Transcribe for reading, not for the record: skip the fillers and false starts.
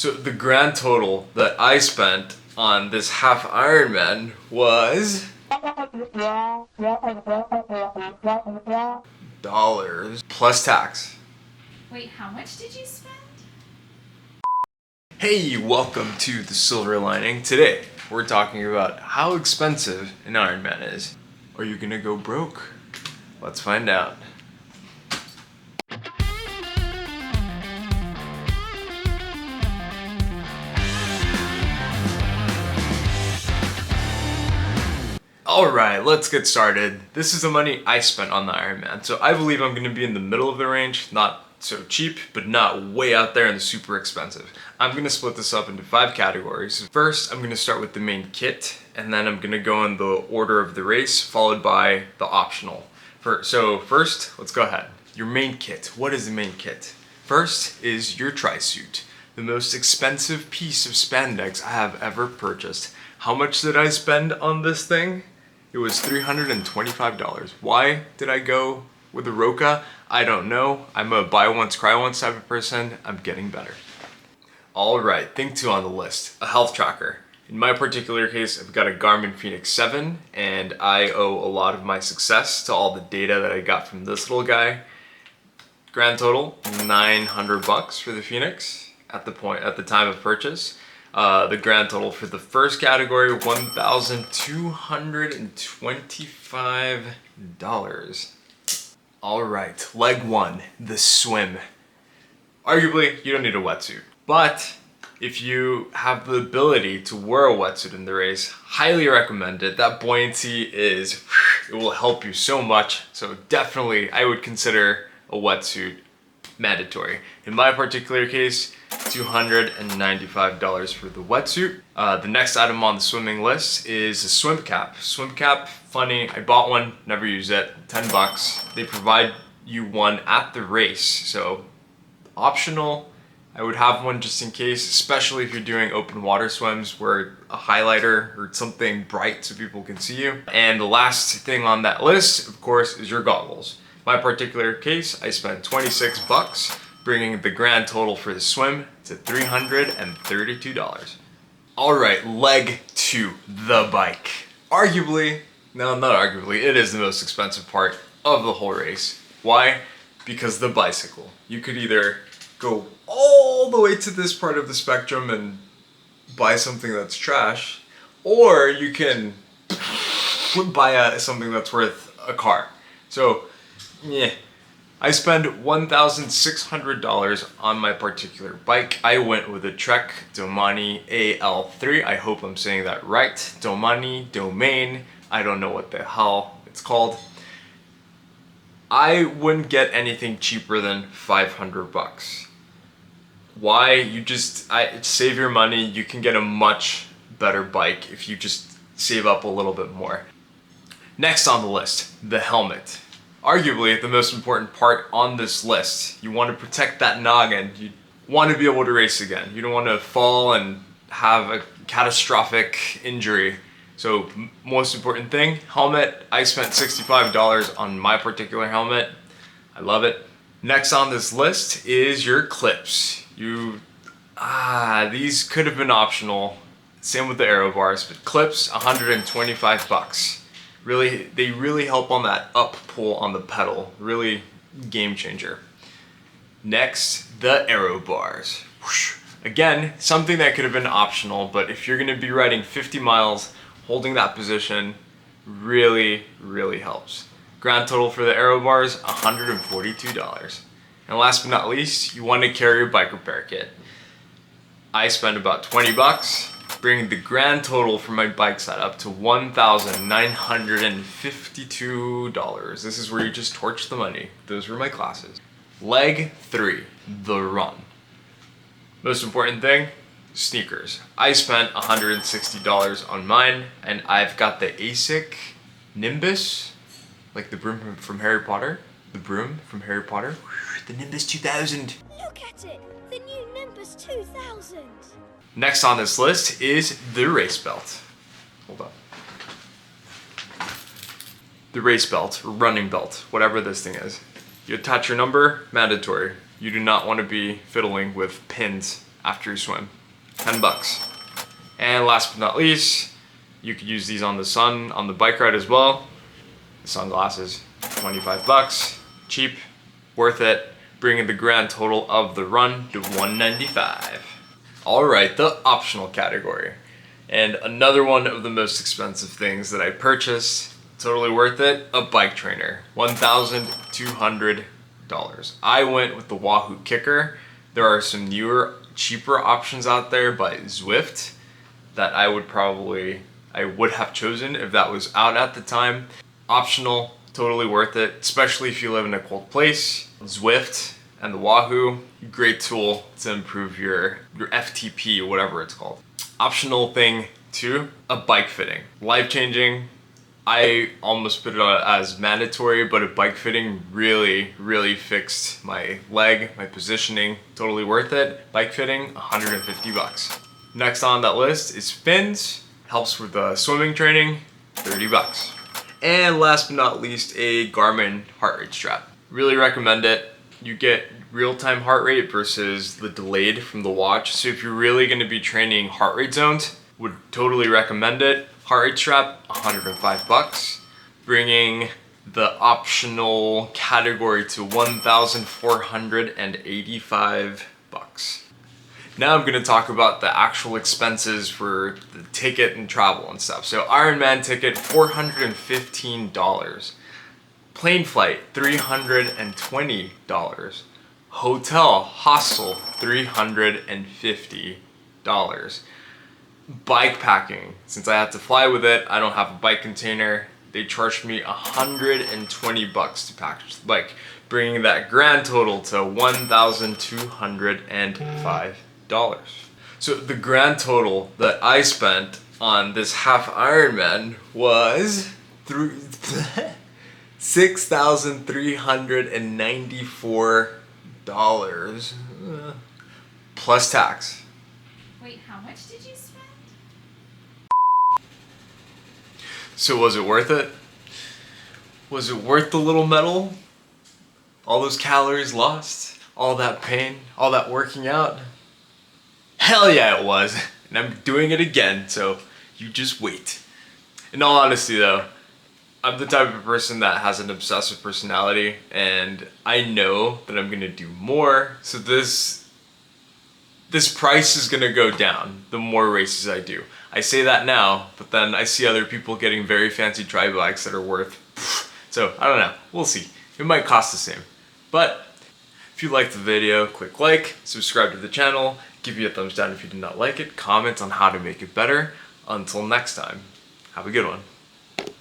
So the grand total that I spent on this half Ironman was dollars plus tax. Wait, how much did you spend? Hey, welcome to The Silver Lining. Today, we're talking about how expensive an Ironman is. Are you gonna go broke? Let's find out. Alright, let's get started. This is the money I spent on the Ironman. So I believe I'm going to be in the middle of the range, not so cheap, but not way out there and super expensive. I'm going to split this up into 5 categories. First, I'm going to start with the main kit, and then I'm going to go in the order of the race, followed by the optional. So first, let's go ahead. Your main kit. What is the main kit? First is your tri-suit, the most expensive piece of spandex I have ever purchased. How much did I spend on this thing? It was $325. Why did I go with the Roka? I don't know. I'm a buy once, cry once type of person. I'm getting better. All right, thing 2 on the list, a health tracker. In my particular case, I've got a Garmin Fenix 7, and I owe a lot of my success to all the data that I got from this little guy. Grand total, $900 for the Fenix at the time of purchase. The grand total for the first category, $1,225. All right, leg 1, the swim. Arguably, you don't need a wetsuit, but if you have the ability to wear a wetsuit in the race, highly recommend it. That buoyancy it will help you so much. So definitely, I would consider a wetsuit mandatory. In my particular case, $295 for the wetsuit. The next item on the swimming list is a swim cap. Swim cap, funny, I bought one, never used it, $10. They provide you one at the race, so optional. I would have one just in case, especially if you're doing open water swims where a highlighter or something bright so people can see you. And the last thing on that list, of course, is your goggles. My particular case, I spent $26, bringing the grand total for the swim to $332. All right, leg 2, the bike. Arguably, no, not arguably, it is the most expensive part of the whole race. Why? Because the bicycle. You could either go all the way to this part of the spectrum and buy something that's trash, or you can buy something that's worth a car. So, yeah. I spent $1,600 on my particular bike. I went with a Trek Domani AL3. I hope I'm saying that right. Domani, Domain. I don't know what the hell it's called. I wouldn't get anything cheaper than $500. Why? You just save your money. You can get a much better bike if you just save up a little bit more. Next on the list, the helmet. Arguably the most important part on this list. You want to protect that noggin. You want to be able to race again. You don't want to fall and have a catastrophic injury. So most important thing, helmet. I spent $65 on my particular helmet. I love it. Next on this list is your clips. These could have been optional. Same with the aero bars, but clips, $125. They really help on that up pull on the pedal. Really game changer. Next, the aero bars. Again, something that could have been optional, but if you're gonna be riding 50 miles, holding that position really, really helps. Grand total for the aero bars, $142. And last but not least, you want to carry a bike repair kit. I spent about $20. Bringing the grand total for my bike setup to $1,952. This is where you just torch the money. Those were my classes. Leg 3, the run. Most important thing, sneakers. I spent $160 on mine, and I've got the ASIC Nimbus, like the broom from Harry Potter. The broom from Harry Potter. The Nimbus 2000. Look at it, the new Nimbus 2000. Next on this list is the race belt. Hold on. The race belt, or running belt, whatever this thing is. You attach your number, mandatory. You do not want to be fiddling with pins after your swim. 10 bucks. And last but not least, you could use these on the bike ride as well. The sunglasses, 25 bucks, cheap, worth it, bringing the grand total of the run to 195. All right, the optional category. And another one of the most expensive things that I purchased, totally worth it, a bike trainer, $1,200. I went with the Wahoo Kicker. There are some newer, cheaper options out there by Zwift that I would have chosen if that was out at the time. Optional, totally worth it, especially if you live in a cold place. Zwift and the Wahoo, great tool to improve your FTP, whatever it's called. Optional thing too, a bike fitting. Life-changing. I almost put it on as mandatory, but a bike fitting really fixed my leg, my positioning. Totally worth it. Bike fitting, 150 bucks. Next on that list is fins. Helps with the swimming training, 30 bucks. And last but not least, a Garmin heart rate strap. Really recommend it. You get real-time heart rate versus the delayed from the watch. So if you're really gonna be training heart rate zones, would totally recommend it. Heart rate strap, 105 bucks. Bringing the optional category to 1,485 bucks. Now I'm gonna talk about the actual expenses for the ticket and travel and stuff. So Ironman ticket, $415. Plane flight, $320. Hotel, hostel, $350. Bike packing, since I had to fly with it, I don't have a bike container. They charged me 120 bucks to package the bike, bringing that grand total to $1,205. So the grand total that I spent on this half Ironman was $6,394 plus tax. Wait, how much did you spend? So was it worth it? Was it worth the little medal? All those calories lost? All that pain? All that working out? Hell yeah it was, and I'm doing it again, so you just wait. In all honesty though, I'm the type of person that has an obsessive personality, and I know that I'm gonna do more, so this price is gonna go down the more races I do. I say that now, but then I see other people getting very fancy tri bikes that are worth, so I don't know, we'll see. It might cost the same, but if you liked the video, click like, subscribe to the channel, give me a thumbs down if you did not like it, comment on how to make it better. Until next time, have a good one.